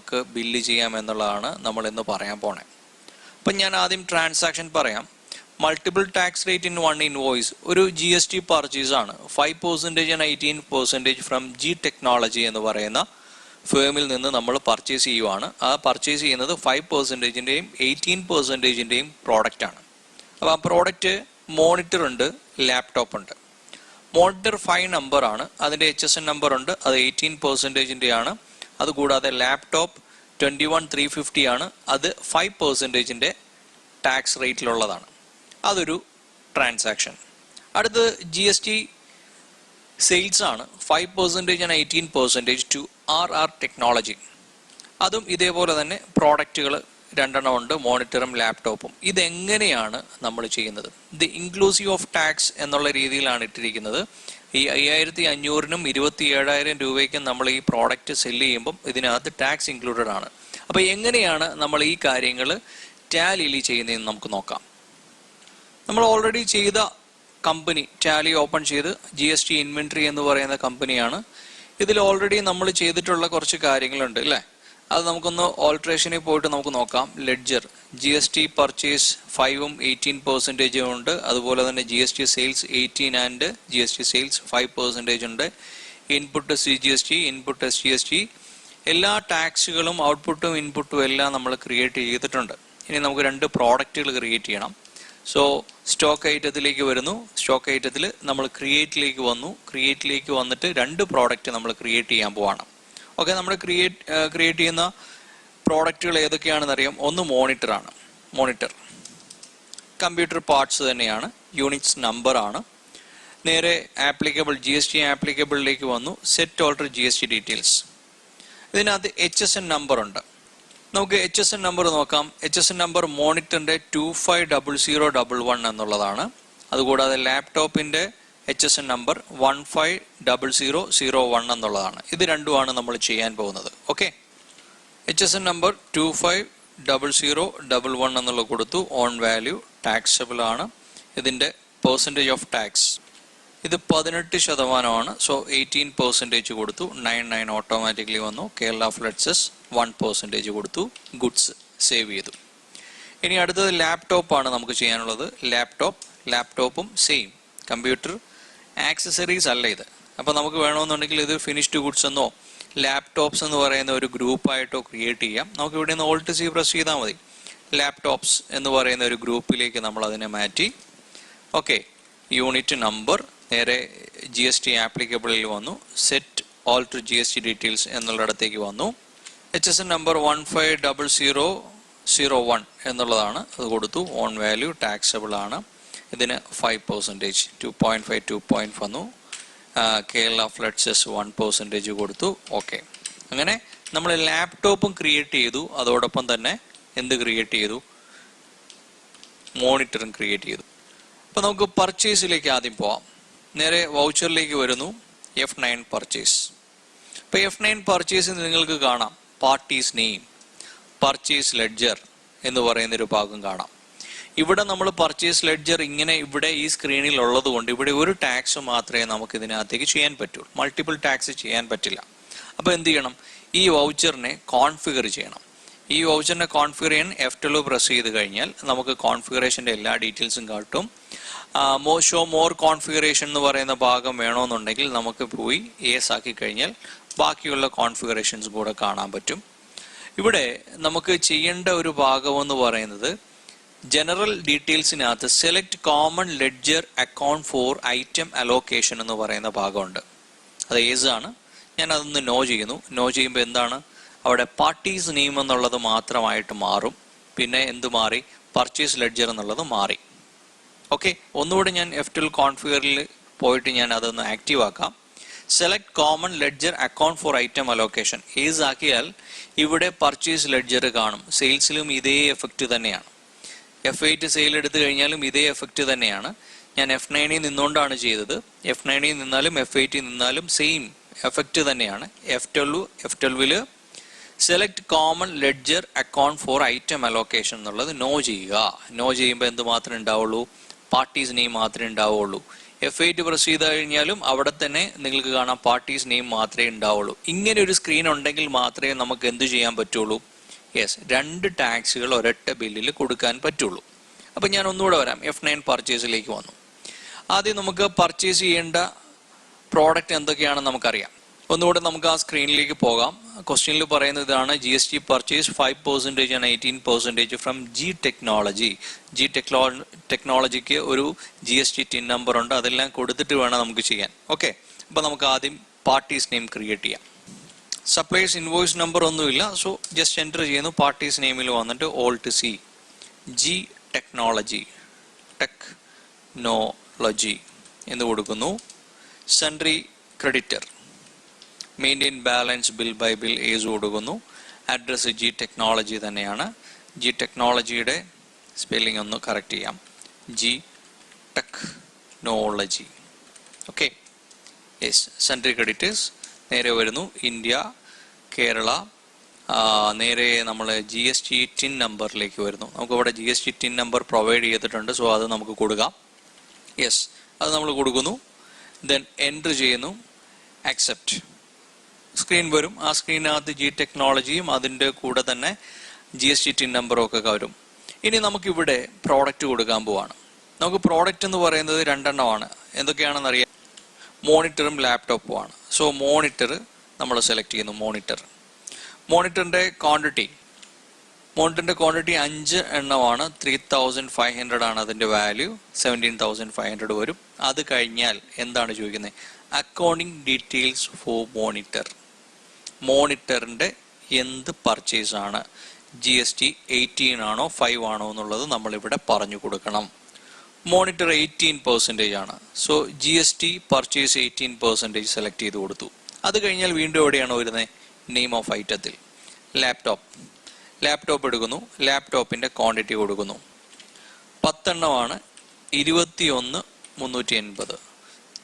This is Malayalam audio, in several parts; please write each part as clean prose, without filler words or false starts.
നമുക്ക് ബില്ല് ചെയ്യാം എന്നുള്ളതാണ് നമ്മൾ ഇന്ന് പറയാൻ പോണേ. അപ്പം ഞാൻ ആദ്യം ട്രാൻസാക്ഷൻ പറയാം. Multiple tax rate in one invoice ഒരു GST പർച്ചേസ് ആണ്. 5% ആൻഡ് 18% ഫ്രം ജി ടെക്നോളജി എന്ന് പറയുന്ന ഫേമിൽ നിന്ന് നമ്മൾ പർച്ചേസ് ചെയ്യുവാണ്. ആ പർച്ചേസ് ചെയ്യുന്നത് 5%-ൻ്റെയും 18%-ൻ്റെയും പ്രോഡക്റ്റ് ആണ്. അപ്പോൾ ആ പ്രോഡക്റ്റ് മോണിറ്റർ ഉണ്ട്, ലാപ്ടോപ്പ് ഉണ്ട്. മോണിറ്റർ 5 നമ്പർ ആണ്, അതിൻ്റെ HSN നമ്പർ ഉണ്ട്, അത് 18%-ൻ്റെ ആണ്. അതുകൂടാതെ ലാപ്ടോപ്പ് 21,350 ആണ്, അത് 5%-ൻ്റെ ടാക്സ് റേറ്റിലുള്ളതാണ്. അതൊരു ട്രാൻസാക്ഷൻ. അടുത്തത് GST സെയിൽസ് ആണ്. 5% ആൻഡ് 18% ടു RR ടെക്നോളജി. അതും ഇതേപോലെ തന്നെ പ്രോഡക്റ്റുകൾ 2 ഉണ്ട്, മോണിറ്ററും ലാപ്ടോപ്പും. ഇതെങ്ങനെയാണ് നമ്മൾ ചെയ്യുന്നത്? ഇത് ഇൻക്ലൂസീവ് ഓഫ് ടാക്സ് എന്നുള്ള രീതിയിലാണ് ഇട്ടിരിക്കുന്നത്. ഈ 5,500-നും 27,000 രൂപയ്ക്കും നമ്മൾ ഈ പ്രോഡക്റ്റ് സെല്ല് ചെയ്യുമ്പം ഇതിനകത്ത് ടാക്സ് ഇൻക്ലൂഡഡ് ആണ്. അപ്പോൾ എങ്ങനെയാണ് നമ്മൾ ഈ കാര്യങ്ങൾ ടാലിയിൽ ചെയ്യുന്നതെന്ന് നമുക്ക് നോക്കാം. നമ്മൾ ഓൾറെഡി ചെയ്ത കമ്പനി ടാലി ഓപ്പൺ ചെയ്ത് GST ഇൻവെൻട്രി എന്ന് പറയുന്ന കമ്പനിയാണ്. ഇതിൽ ഓൾറെഡി നമ്മൾ ചെയ്തിട്ടുള്ള കുറച്ച് കാര്യങ്ങളുണ്ട് അല്ലേ? അത് നമുക്കൊന്ന് ഓൾട്രേഷനിൽ പോയിട്ട് നമുക്ക് നോക്കാം. ലെഡ്ജർ GST പർച്ചേസ് 5-ഉം 18% ഉണ്ട്. അതുപോലെ തന്നെ GST sales 18 and GST sales 5% ഉണ്ട്. ഇൻപുട്ട് CGST, ഇൻപുട്ട് SGST, എല്ലാ ടാക്സുകളും ഔട്ട്പുട്ടും ഇൻപുട്ടും എല്ലാം നമ്മൾ ക്രിയേറ്റ് ചെയ്തിട്ടുണ്ട്. ഇനി നമുക്ക് 2 പ്രോഡക്റ്റുകൾ ക്രിയേറ്റ് ചെയ്യണം. സോ സ്റ്റോക്ക് ഐറ്റത്തിലേക്ക് വരുന്നു. സ്റ്റോക്ക് ഐറ്റത്തിൽ നമ്മൾ ക്രിയേറ്റിലേക്ക് വന്നു. ക്രിയേറ്റിലേക്ക് വന്നിട്ട് 2 പ്രോഡക്റ്റ് നമ്മൾ ക്രിയേറ്റ് ചെയ്യാൻ പോവാണ്. ഓക്കെ, നമ്മൾ ക്രിയേറ്റ് ചെയ്യുന്ന പ്രോഡക്റ്റുകൾ ഏതൊക്കെയാണെന്ന് അറിയാം. ഒന്ന് മോണിറ്റർ ആണ്. മോണിറ്റർ കമ്പ്യൂട്ടർ പാർട്സ് തന്നെയാണ്, യൂണിറ്റ്സ് നമ്പർ ആണ്. നേരെ ആപ്ലിക്കബിൾ GST ആപ്ലിക്കബിളിലേക്ക് വന്നു. Set alter GST details. ഇതിനകത്ത് HSN നമ്പർ ഉണ്ട്. നമുക്ക് HSN നമ്പർ നോക്കാം. HSN നമ്പർ മോണിറ്ററിന്റെ 250011 എന്നുള്ളതാണ്. അതുകൂടാതെ ലാപ്ടോപ്പിന്റെ HSN നമ്പർ 150001 എന്നുള്ളതാണ്. ഇത് രണ്ടുമാണ് നമ്മൾ ചെയ്യാൻ പോകുന്നത്. ഓക്കെ, HSN നമ്പർ 250011 എന്നുള്ള കൊടുത്തു. ഓൺ വാല്യൂ ടാക്സബിൾ ആണ്. ഇതിന്റെ പെർസെൻറ്റേജ് ഓഫ് ടാക്സ് ഇത് 18% സോ 18% കൊടുത്തു. 99 ഓട്ടോമാറ്റിക്കലി വന്നു. കേരള ഫ്ലഡ്സസ് 1% കൊടുത്തു. ഗുഡ്സ് സേവ് ചെയ്തു. ഇനി അടുത്തത് ലാപ്ടോപ്പ് ആണ് നമുക്ക് ചെയ്യാനുള്ളത്. ലാപ്ടോപ്പും സെയിം കമ്പ്യൂട്ടർ ആക്സസറീസ് അല്ല ഇത്. അപ്പോൾ നമുക്ക് വേണമെന്നുണ്ടെങ്കിൽ ഇത് ഫിനിഷ്ഡ് ഗുഡ്സ് എന്നോ ലാപ്ടോപ്സ് എന്ന് പറയുന്ന ഒരു ഗ്രൂപ്പായിട്ടോ ക്രിയേറ്റ് ചെയ്യാം. നമുക്ക് ഇവിടെ നിന്ന് Alt C പ്രസ് ചെയ്താൽ മതി. ലാപ്ടോപ്സ് എന്ന് പറയുന്ന ഒരു ഗ്രൂപ്പിലേക്ക് നമ്മൾ അതിനെ മാറ്റി. ഓക്കെ, യൂണിറ്റ് നമ്പർ നേരെ GST ആപ്ലിക്കബിളിൽ വന്നു. സെറ്റ് ഓൾട്ടർ GST ഡീറ്റെയിൽസ് എന്നുള്ളിടത്തേക്ക് വന്നു. HSN നമ്പർ 150001 എന്നുള്ളതാണ്, അത് കൊടുത്തു. ഓൺ വാല്യൂ ടാക്സബിൾ ആണ്. ഇതിന് 5%, 2.5 വന്നു. കേരള ഫ്ലഡ്സസ് 1% കൊടുത്തു. ഓക്കെ, അങ്ങനെ നമ്മൾ ലാപ്ടോപ്പും ക്രിയേറ്റ് ചെയ്തു. അതോടൊപ്പം തന്നെ എന്ത് ക്രിയേറ്റ് ചെയ്തു? മോണിറ്ററും ക്രിയേറ്റ് ചെയ്തു. അപ്പോൾ നമുക്ക് പർച്ചേസിലേക്ക് ആദ്യം പോവാം. നേരെ വൗച്ചറിലേക്ക് വരുന്നു. F9 purchase. ഇപ്പോൾ F9 പർച്ചേസിൽ നിങ്ങൾക്ക് കാണാം പാർട്ടീസ് നെയിം, പർച്ചേസ് ലെഡ്ജർ എന്ന് പറയുന്നൊരു ഭാഗം കാണാം. ഇവിടെ നമ്മൾ പർച്ചേസ് ലെഡ്ജർ ഇങ്ങനെ ഇവിടെ ഈ സ്ക്രീനിൽ ഉള്ളത് കൊണ്ട് ഇവിടെ ഒരു ടാക്സ് മാത്രമേ നമുക്ക് ഇതിനകത്തേക്ക് ചെയ്യാൻ പറ്റുള്ളൂ. മൾട്ടിപ്പിൾ ടാക്സ് ചെയ്യാൻ പറ്റില്ല. അപ്പോൾ എന്ത് ചെയ്യണം? ഈ വൗച്ചറിനെ കോൺഫിഗർ ചെയ്യണം. ഈ വൗച്ചറിനെ കോൺഫിഗർ ചെയ്യാൻ F12 പ്രസ് ചെയ്ത് കഴിഞ്ഞാൽ നമുക്ക് കോൺഫിഗറേഷൻ്റെ എല്ലാ ഡീറ്റെയിൽസും കാട്ടും. ഷോ മോർ കോൺഫിഗറേഷൻ എന്ന് പറയുന്ന ഭാഗം വേണമെന്നുണ്ടെങ്കിൽ നമുക്ക് പോയി യെസ് ആക്കി കഴിഞ്ഞാൽ ബാക്കിയുള്ള കോൺഫിഗറേഷൻസ് കൂടെ കാണാൻ പറ്റും. ഇവിടെ നമുക്ക് ചെയ്യേണ്ട ഒരു ഭാഗം എന്ന് പറയുന്നത് ജനറൽ ഡീറ്റെയിൽസിനകത്ത് select common ledger account for item allocation എന്ന് പറയുന്ന ഭാഗമുണ്ട്. അത് ഏസ് ആണ്. ഞാൻ അതൊന്ന് നോ ചെയ്യുന്നു. നോ ചെയ്യുമ്പോൾ എന്താണ്? അവിടെ പാർട്ടീസ് നെയിം എന്നുള്ളത് മാത്രമായിട്ട് മാറും. പിന്നെ എന്ത് മാറി? പർച്ചേസ് ലെഡ്ജർ എന്നുള്ളത് മാറി. ഓക്കെ, ഒന്നുകൂടെ ഞാൻ F12 കോൺഫിഗറിൽ പോയിട്ട് ഞാൻ അതൊന്ന് ആക്റ്റീവ് ആക്കാം. Select common ledger account for item allocation yes ആക്കിയാൽ ഇവിടെ പർച്ചേസ് ലെഡ്ജർ കാണും. സെയിൽസിലും ഇതേ എഫക്റ്റ് തന്നെയാണ്. F8 സെയിൽ എടുത്തു കഴിഞ്ഞാലും ഇതേ എഫക്റ്റ് തന്നെയാണ്. ഞാൻ F9 നിന്നുകൊണ്ടാണ് ചെയ്തത്. F9 നിന്നാലും F8 നിന്നാലും സെയിം എഫക്റ്റ് തന്നെയാണ്. F12 select common ledger account for item allocation എന്നുള്ളത് നോ ചെയ്യുക. നോ ചെയ്യുമ്പോൾ എന്ത് മാത്രമേ ഉണ്ടാവുള്ളൂ? പാർട്ടീസ് നെയിം മാത്രമേ ഉണ്ടാവുള്ളൂ. F8 പ്രസ് ചെയ്ത് കഴിഞ്ഞാലും അവിടെ തന്നെ നിങ്ങൾക്ക് കാണാം പാർട്ടീസ് നെയിം മാത്രമേ ഉണ്ടാവുള്ളൂ. ഇങ്ങനെ ഒരു സ്ക്രീൻ ഉണ്ടെങ്കിൽ മാത്രമേ നമുക്ക് എന്ത് ചെയ്യാൻ പറ്റുള്ളൂ? യെസ്, 2 ടാക്സുകൾ ഒരൊറ്റ ബില്ലിൽ കൊടുക്കാൻ പറ്റുള്ളൂ. അപ്പം ഞാൻ ഒന്നുകൂടെ വരാം. F9 പർച്ചേസിലേക്ക് വന്നു. ആദ്യം നമുക്ക് പർച്ചേസ് ചെയ്യേണ്ട പ്രോഡക്റ്റ് എന്തൊക്കെയാണെന്ന് നമുക്കറിയാം. ഒന്നുകൂടെ നമുക്ക് ആ സ്ക്രീനിലേക്ക് പോകാം. ക്വസ്റ്റ്യനിൽ പറയുന്നത് ഇതാണ്: GST purchase 5% and 18% from G technology. G ടെക്നോളജിക്ക് ഒരു GST ടിൻ നമ്പർ ഉണ്ട്. അതെല്ലാം കൊടുത്തിട്ട് വേണം നമുക്ക് ചെയ്യാൻ. ഓക്കെ, അപ്പോൾ നമുക്ക് ആദ്യം പാർട്ടീസ് നെയിം ക്രിയേറ്റ് ചെയ്യാം. സപ്ലൈസ് ഇൻവോയ്സ് നമ്പർ ഒന്നുമില്ല. സോ ജസ്റ്റ് എൻ്റർ ചെയ്യുന്നു. പാർട്ടീസ് നെയിമിൽ വന്നിട്ട് Alt C ജി ടെക്നോളജി എന്ന് കൊടുക്കുന്നു. Sundry creditor, maintain balance bill by bill yes കൊടുക്കുന്നു. അഡ്രസ്സ് ജി ടെക്നോളജി തന്നെയാണ്. ജി ടെക്നോളജിയുടെ സ്പെല്ലിംഗ് ഒന്ന് കറക്റ്റ് ചെയ്യാം. G technology. Okay, yes. Sundry creditors നേരെ വരുന്നു. ഇന്ത്യ, കേരള. നേരെ നമ്മൾ GST ടിൻ നമ്പറിലേക്ക് വരുന്നു. നമുക്കിവിടെ GST ടിൻ നമ്പർ പ്രൊവൈഡ് ചെയ്തിട്ടുണ്ട്. സോ അത് നമുക്ക് കൊടുക്കാം. യെസ്, അത് നമ്മൾ കൊടുക്കുന്നു. ദെൻ എൻ്റർ ചെയ്യുന്നു. അക്സെപ്റ്റ്. സ്ക്രീൻ വരും. ആ സ്ക്രീനകത്ത് ജി ടെക്നോളജിയും അതിൻ്റെ കൂടെ തന്നെ GST ടിൻ നമ്പറും ഒക്കെ വരും. ഇനി നമുക്കിവിടെ പ്രോഡക്റ്റ് കൊടുക്കാൻ പോവാണ്. നമുക്ക് പ്രോഡക്റ്റ് എന്ന് പറയുന്നത് 2 എണ്ണമാണ്. എന്തൊക്കെയാണെന്ന് അറിയാം. മോണിറ്ററും ലാപ്ടോപ്പുമാണ്. സോ മോണിറ്റർ നമ്മൾ സെലക്ട് ചെയ്യുന്നു. മോണിറ്ററിൻ്റെ ക്വാണ്ടിറ്റി 5 എണ്ണമാണ്. 3500 ആണ് അതിൻ്റെ വാല്യൂ. 17,500 വരും. അത് കഴിഞ്ഞാൽ എന്താണ് ചോദിക്കുന്നത്? അക്കൗണ്ടിങ് ഡീറ്റെയിൽസ് ഫോർ മോണിറ്ററിൻ്റെ എന്ത് പർച്ചേസ് ആണ്, GST 18 ആണോ 5 ആണോ എന്നുള്ളത് നമ്മളിവിടെ പറഞ്ഞു കൊടുക്കണം. മോണിറ്റർ 18% ആണ്. സോ GST പർച്ചേസ് 18% സെലക്ട് ചെയ്ത് കൊടുത്തു. അത് കഴിഞ്ഞാൽ വീണ്ടും എവിടെയാണോ വരുന്നത്? നെയിം ഓഫ് ഐറ്റത്തിൽ ലാപ്ടോപ്പ് എടുക്കുന്നു. ലാപ്ടോപ്പിൻ്റെ ക്വാണ്ടിറ്റി കൊടുക്കുന്നു. 10 എണ്ണമാണ്. 21,380,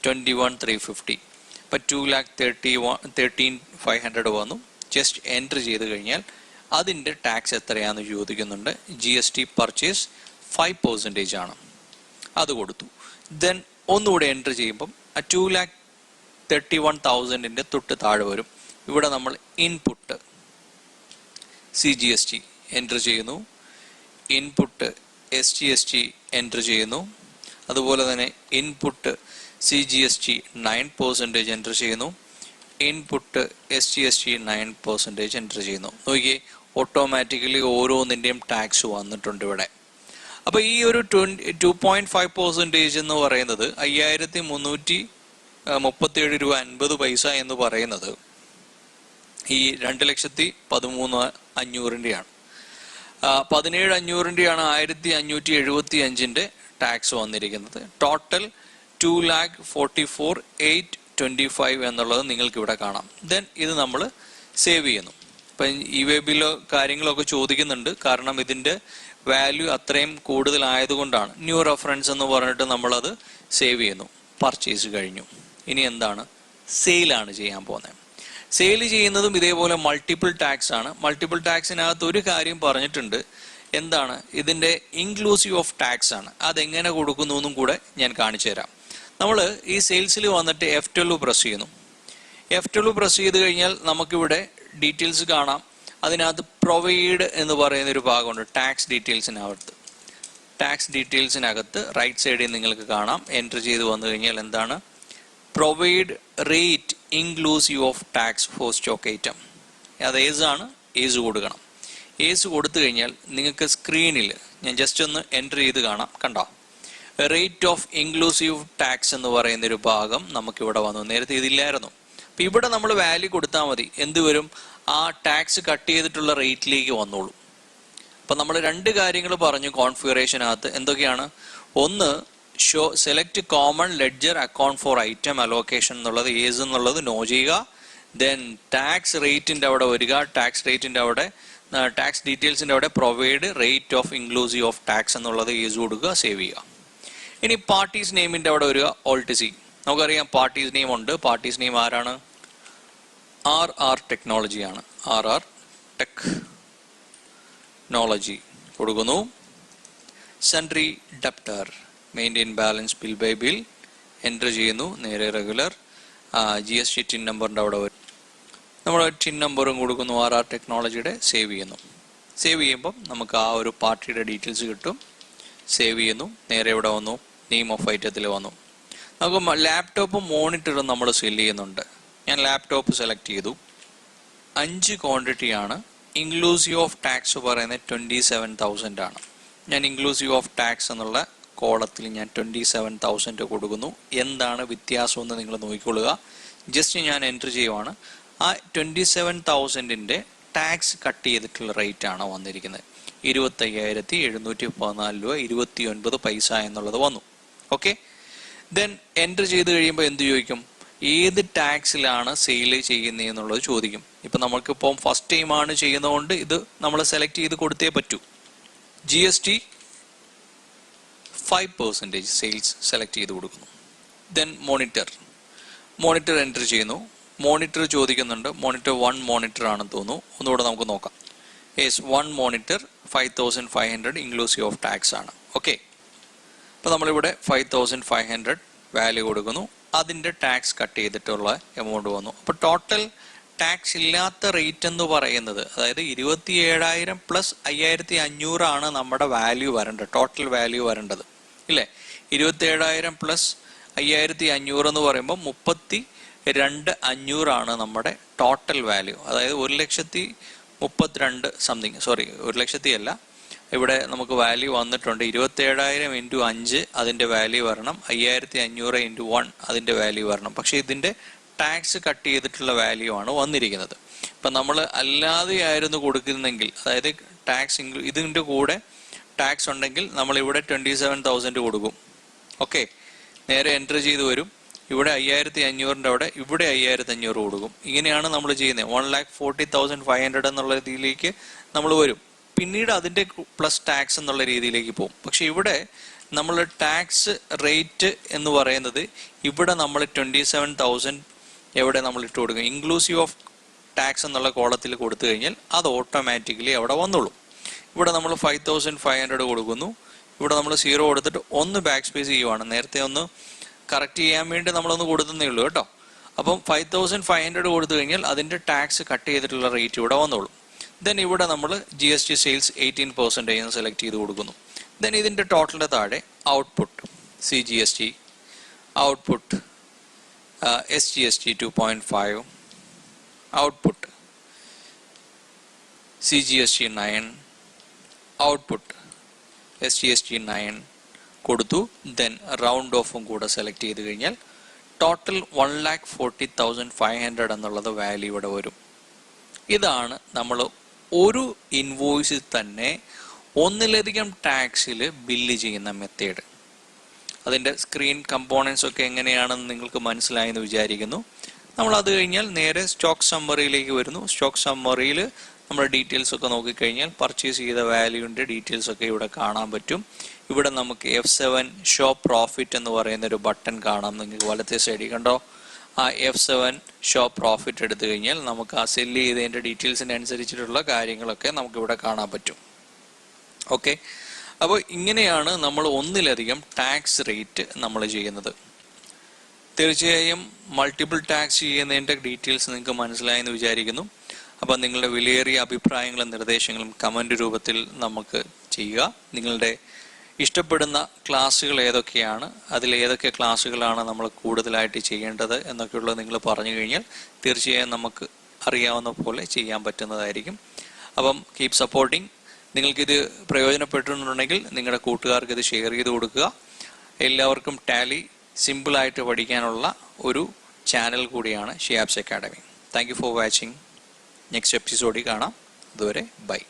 21,350. ഇപ്പം 2,13,500 വന്നു. ജസ്റ്റ് എൻറ്റർ ചെയ്ത് കഴിഞ്ഞാൽ അതിൻ്റെ ടാക്സ് എത്രയാണെന്ന് ചോദിക്കുന്നുണ്ട്. GST പർച്ചേസ് 5% ആണ്. അത് കൊടുത്തു. ദെൻ ഒന്നുകൂടെ എൻറ്റർ ചെയ്യുമ്പം ആ 2,31,000 തൊട്ട് താഴെ വരും. ഇവിടെ നമ്മൾ ഇൻപുട്ട് CGST എൻറ്റർ ചെയ്യുന്നു. ഇൻപുട്ട് SGST എൻറ്റർ ചെയ്യുന്നു. അതുപോലെ തന്നെ ഇൻപുട്ട് CGST 9% എൻറ്റർ ചെയ്യുന്നു. ഇൻപുട്ട് SGST 9% എൻറ്റർ ചെയ്യുന്നു. നോക്കിയേ, ഓട്ടോമാറ്റിക്കലി ഓരോന്നിൻ്റെയും ടാക്സ് വന്നിട്ടുണ്ട് ഇവിടെ. അപ്പോൾ ഈ ഒരു 2.5% എന്ന് പറയുന്നത് 5,337 രൂപ 50 പൈസ എന്ന് പറയുന്നത് ഈ 2,13,500-ൻ്റെയാണ്. 17,500-ൻ്റെയാണ് 1,575 ടാക്സ് വന്നിരിക്കുന്നത്. ടോട്ടൽ 2,44,825 എന്നുള്ളത് നിങ്ങൾക്ക് ഇവിടെ കാണാം. ദെൻ ഇത് നമ്മൾ സേവ് ചെയ്യുന്നു. ഇപ്പം ഈ വെബിലോ കാര്യങ്ങളൊക്കെ ചോദിക്കുന്നുണ്ട്. കാരണം ഇതിൻ്റെ വാല്യൂ അത്രയും കൂടുതലായതുകൊണ്ടാണ്. ന്യൂ റെഫറൻസ് എന്ന് പറഞ്ഞിട്ട് നമ്മളത് സേവ് ചെയ്യുന്നു. പർച്ചേസ് കഴിഞ്ഞു. ഇനി എന്താണ്? സെയിലാണ് ചെയ്യാൻ പോകുന്നത്. സെയിൽ ചെയ്യുന്നതും ഇതേപോലെ മൾട്ടിപ്പിൾ ടാക്സ് ആണ്. മൾട്ടിപ്പിൾ ടാക്സിനകത്ത് ഒരു കാര്യം പറഞ്ഞിട്ടുണ്ട്. എന്താണ്? ഇതിൻ്റെ ഇൻക്ലൂസീവ് ഓഫ് ടാക്സ് ആണ്. അതെങ്ങനെ കൊടുക്കുന്നു എന്നും കൂടെ ഞാൻ കാണിച്ചു തരാം. നമ്മൾ ഈ സെയിൽസിൽ വന്നിട്ട് F12 പ്രസ് ചെയ്യുന്നു. F12 പ്രസ് ചെയ്ത് കഴിഞ്ഞാൽ നമുക്കിവിടെ ഡീറ്റെയിൽസ് കാണാം. അതിനകത്ത് പ്രൊവൈഡ് എന്ന് പറയുന്നൊരു ഭാഗമുണ്ട്. ടാക്സ് ഡീറ്റെയിൽസിനകത്ത് റൈറ്റ് സൈഡിൽ നിങ്ങൾക്ക് കാണാം. എൻറ്റർ ചെയ്ത് വന്നു കഴിഞ്ഞാൽ എന്താണ്? Provide rate inclusive of tax four stock item. അത് ഏസാണ്. ഏസ് കൊടുക്കണം. ഏസ് കൊടുത്തു കഴിഞ്ഞാൽ നിങ്ങൾക്ക് സ്ക്രീനിൽ ഞാൻ ജസ്റ്റ് ഒന്ന് എൻറ്റർ ചെയ്ത് കാണാം. കണ്ടോ? റേറ്റ് ഓഫ് ഇൻക്ലൂസീവ് ടാക്സ് എന്ന് പറയുന്നൊരു ഭാഗം നമുക്കിവിടെ വന്നു. നേരത്തെ ഇതില്ലായിരുന്നു. അപ്പം ഇവിടെ നമ്മൾ വാല്യൂ കൊടുത്താൽ മതി. എന്ത് വരും? ആ ടാക്സ് കട്ട് ചെയ്തിട്ടുള്ള റേറ്റിലേക്ക് വന്നോളൂ. അപ്പം നമ്മൾ 2 കാര്യങ്ങൾ പറഞ്ഞു കോൺഫിഗറേഷനകത്ത്. എന്തൊക്കെയാണ്? ഒന്ന്, select common ledger account for item allocation എന്നുള്ളത് ഏസ് എന്നുള്ളത് നോ ചെയ്യുക. ദെൻ ടാക്സ് റേറ്റിൻ്റെ അവിടെ വരിക. ടാക്സ് ഡീറ്റെയിൽസിൻ്റെ അവിടെ provide rate of inclusive of tax എന്നുള്ളത് ഏസ് കൊടുക്കുക. സേവ് ചെയ്യുക. ഇനി പാർട്ടീസ് നെയിമിൻ്റെ അവിടെ വരിക. Alt C. നമുക്കറിയാം പാർട്ടീസ് നെയിം ഉണ്ട്. പാർട്ടീസ് നെയിം ആരാണ്? RR ടെക്നോളജിയാണ്. RR ടെക്നോളജി കൊടുക്കുന്നു. Sundry debtor, maintain balance bill by bill enter ചെയ്യുന്നു, നേരെ റെഗുലർ GST ടിൻ നമ്പറിൻ്റെ അവിടെ വരും. നമ്മൾ ടിൻ നമ്പറും കൊടുക്കുന്നു, RR ടെക്നോളജിയുടെ സേവ് ചെയ്യുന്നു. സേവ് ചെയ്യുമ്പം നമുക്ക് ആ ഒരു പാർട്ടിയുടെ ഡീറ്റെയിൽസ് കിട്ടും. സേവ് ചെയ്യുന്നു, നേരെ ഇവിടെ വന്നു, നെയിം ഓഫ് ഐറ്റത്തിൽ വന്നു. നമുക്ക് ലാപ്ടോപ്പും മോണിറ്ററും നമ്മൾ സെല് ചെയ്യുന്നുണ്ട്. ഞാൻ ലാപ്ടോപ്പ് സെലക്ട് ചെയ്തു. 5 ക്വാണ്ടിറ്റിയാണ്. ഇൻക്ലൂസീവ് ഓഫ് ടാക്സ് പറയുന്നത് 27,000 ആണ്. ഞാൻ ഇൻക്ലൂസീവ് ഓഫ് ടാക്സ് എന്നുള്ള കോളത്തിൽ ഞാൻ 27,000 കൊടുക്കുന്നു. എന്താണ് വ്യത്യാസം എന്ന് നിങ്ങൾ നോക്കിക്കൊള്ളുക. ജസ്റ്റ് ഞാൻ എൻറ്റർ ചെയ്യുവാണ്. ആ 27,000ൻ്റെ ടാക്സ് കട്ട് ചെയ്തിട്ടുള്ള റേറ്റ് ആണ് വന്നിരിക്കുന്നത്. 25,714 രൂപ 29 പൈസ എന്നുള്ളത് വന്നു. ഓക്കെ, ദെൻ എൻറ്റർ ചെയ്ത് കഴിയുമ്പോൾ എന്ത് ചോദിക്കും? ഏത് ടാക്സിലാണ് സെയിൽ ചെയ്യുന്നത് എന്നുള്ളത് ചോദിക്കും. ഇപ്പം നമുക്കിപ്പം ഫസ്റ്റ് ടൈമാണ് ചെയ്യുന്നതുകൊണ്ട് ഇത് നമ്മൾ സെലക്ട് ചെയ്ത് കൊടുത്തേ പറ്റൂ. GST 5% സെയിൽസ് സെലക്ട് ചെയ്ത് കൊടുക്കുന്നു. ദെൻ മോണിറ്റർ എൻറ്റർ ചെയ്യുന്നു. മോണിറ്റർ ചോദിക്കുന്നുണ്ട്. മോണിറ്റർ 1 മോണിറ്റർ ആണെന്ന് തോന്നുന്നു. ഒന്നുകൂടെ നമുക്ക് നോക്കാം. Yes, 1 monitor 5,500 inclusive of tax ആണ്. ഓക്കെ, അപ്പോൾ നമ്മളിവിടെ 5,500 വാല്യൂ കൊടുക്കുന്നു. അതിൻ്റെ ടാക്സ് കട്ട് ചെയ്തിട്ടുള്ള എമൗണ്ട് വന്നു. അപ്പോൾ ടോട്ടൽ ടാക്സ് ഇല്ലാത്ത റേറ്റ് എന്ന് പറയുന്നത്, അതായത് 27,000 പ്ലസ് 5,500 ആണ് നമ്മുടെ വാല്യൂ വരേണ്ടത്, ടോട്ടൽ വാല്യൂ വരേണ്ടത് ഇല്ലേ? 27,000 പ്ലസ് 5,500 എന്ന് പറയുമ്പോൾ 32,500 ആണ് നമ്മുടെ ടോട്ടൽ വാല്യൂ. അതായത് 1,32,000 സംതിങ്, സോറി 1,00,000 അല്ല, ഇവിടെ നമുക്ക് വാല്യൂ വന്നിട്ടുണ്ട്. 27,000 ഇൻറ്റു 5 അതിൻ്റെ വാല്യൂ വരണം, 5,500 ഇൻറ്റു 1 അതിൻ്റെ വാല്യൂ വരണം. പക്ഷേ ഇതിൻ്റെ ടാക്സ് കട്ട് ചെയ്തിട്ടുള്ള വാല്യൂ ആണ് വന്നിരിക്കുന്നത്. ഇപ്പം നമ്മൾ അല്ലാതെ ആയിരുന്നു കൊടുക്കുന്നെങ്കിൽ, അതായത് ടാക്സ് ഇതിൻ്റെ കൂടെ ടാക്സ് ഉണ്ടെങ്കിൽ നമ്മളിവിടെ 27,000 കൊടുക്കും. ഓക്കെ, നേരെ എൻറ്റർ ചെയ്ത് വരും. ഇവിടെ 5,500ൻ്റെ അവിടെ ഇവിടെ 5,500 കൊടുക്കും. ഇങ്ങനെയാണ് നമ്മൾ ചെയ്യുന്നത്. 1,40,500 എന്നുള്ള രീതിയിലേക്ക് നമ്മൾ വരും. പിന്നീട് അതിൻ്റെ പ്ലസ് ടാക്സ് എന്നുള്ള രീതിയിലേക്ക് പോകും. പക്ഷെ ഇവിടെ നമ്മൾ ടാക്സ് റേറ്റ് എന്ന് പറയുന്നത് ഇവിടെ നമ്മൾ 27,000 എവിടെ നമ്മൾ ഇട്ട് കൊടുക്കും, ഇൻക്ലൂസീവ് ഓഫ് ടാക്സ് എന്നുള്ള കോളത്തിൽ കൊടുത്തു കഴിഞ്ഞാൽ അത് ഓട്ടോമാറ്റിക്കലി അവിടെ വന്നോളും. ഇവിടെ നമ്മൾ 5,500 കൊടുക്കുന്നു. ഇവിടെ നമ്മൾ 0 കൊടുത്തിട്ട് ഒന്ന് ബാക്ക് സ്പേസ് ചെയ്യുവാണ്. നേരത്തെ ഒന്ന് കറക്റ്റ് ചെയ്യാൻ വേണ്ടി നമ്മളൊന്ന് കൊടുത്തേ ഉള്ളൂ കേട്ടോ. അപ്പം 5,500 കൊടുത്തു കഴിഞ്ഞാൽ അതിൻ്റെ ടാക്സ് കട്ട് ചെയ്തിട്ടുള്ള റേറ്റ് ഇവിടെ വന്നോളും. ദെൻ ഇവിടെ നമ്മൾ GST സെയിൽസ് 18% സെലക്ട് ചെയ്ത് കൊടുക്കുന്നു. ദെൻ ഇതിൻ്റെ ടോട്ടലിൻ്റെ താഴെ output CGST, output SGST 2.5, output CGST 9, output SGST 9 കൊടുത്തു. ദെൻ റൗണ്ട് ഓഫും കൂടെ സെലക്ട് ചെയ്ത് കഴിഞ്ഞാൽ ടോട്ടൽ 1,40,500 എന്നുള്ളത് വാല്യൂ ഇവിടെ വരും. ഇതാണ് നമ്മൾ ഒരു ഇൻവോയ്സിൽ തന്നെ ഒന്നിലധികം ടാക്സിൽ ബില്ല് ചെയ്യുന്ന മെത്തേഡ്. അതിൻ്റെ സ്ക്രീൻ കമ്പോണൻസ് ഒക്കെ എങ്ങനെയാണെന്ന് നിങ്ങൾക്ക് മനസ്സിലായെന്ന് വിചാരിക്കുന്നു. നമ്മൾ അത് കഴിഞ്ഞാൽ നേരെ സ്റ്റോക്ക് സമ്മറിയിലേക്ക് വരുന്നു. സ്റ്റോക്ക് സമ്മറിയിൽ നമ്മുടെ ഡീറ്റെയിൽസ് ഒക്കെ നോക്കിക്കഴിഞ്ഞാൽ പർച്ചേസ് ചെയ്ത വാല്യൂവിൻ്റെ ഡീറ്റെയിൽസ് ഒക്കെ ഇവിടെ കാണാൻ പറ്റും. ഇവിടെ നമുക്ക് F7 ഷോ പ്രോഫിറ്റ് എന്ന് പറയുന്ന ഒരു ബട്ടൺ കാണാം. നിങ്ങൾക്ക് വലത്തെ സൈഡിൽ കണ്ടോ? ആ F7 ഷോ പ്രോഫിറ്റ് എടുത്തു കഴിഞ്ഞാൽ നമുക്ക് ആ സെല്ല് ചെയ്തതിൻ്റെ ഡീറ്റെയിൽസിന് അനുസരിച്ചിട്ടുള്ള കാര്യങ്ങളൊക്കെ നമുക്കിവിടെ കാണാൻ പറ്റും. ഓക്കെ, അപ്പോൾ ഇങ്ങനെയാണ് നമ്മൾ ഒന്നിലധികം ടാക്സ് റേറ്റ് നമ്മൾ ചെയ്യുന്നത്. തീർച്ചയായും മൾട്ടിപ്പിൾ ടാക്സ് ചെയ്യുന്നതിൻ്റെ ഡീറ്റെയിൽസ് നിങ്ങൾക്ക് മനസ്സിലായെന്ന് വിചാരിക്കുന്നു. അപ്പം നിങ്ങളുടെ വിലയേറിയ അഭിപ്രായങ്ങളും നിർദ്ദേശങ്ങളും കമൻറ്റ് രൂപത്തിൽ നമുക്ക് ചെയ്യുക. നിങ്ങളുടെ ഇഷ്ടപ്പെടുന്ന ക്ലാസ്സുകൾ ഏതൊക്കെയാണ്, അതിൽ ഏതൊക്കെ ക്ലാസ്സുകളാണ് നമ്മൾ കൂടുതലായിട്ട് ചെയ്യേണ്ടത് എന്നൊക്കെയുള്ളത് നിങ്ങൾ പറഞ്ഞു കഴിഞ്ഞാൽ തീർച്ചയായും നമുക്ക് അറിയാവുന്ന പോലെ ചെയ്യാൻ പറ്റുന്നതായിരിക്കും. അപ്പം കീപ് സപ്പോർട്ടിങ്. നിങ്ങൾക്കിത് പ്രയോജനപ്പെട്ടിട്ടുണ്ടെങ്കിൽ നിങ്ങളുടെ കൂട്ടുകാർക്ക് ഇത് ഷെയർ ചെയ്ത് കൊടുക്കുക. എല്ലാവർക്കും ടാലി സിമ്പിളായിട്ട് പഠിക്കാനുള്ള ഒരു ചാനൽ കൂടിയാണ് Shiyabs academy. Thank you for watching. Next എപ്പിസോഡിൽ കാണാം. അതുവരെ ബൈ.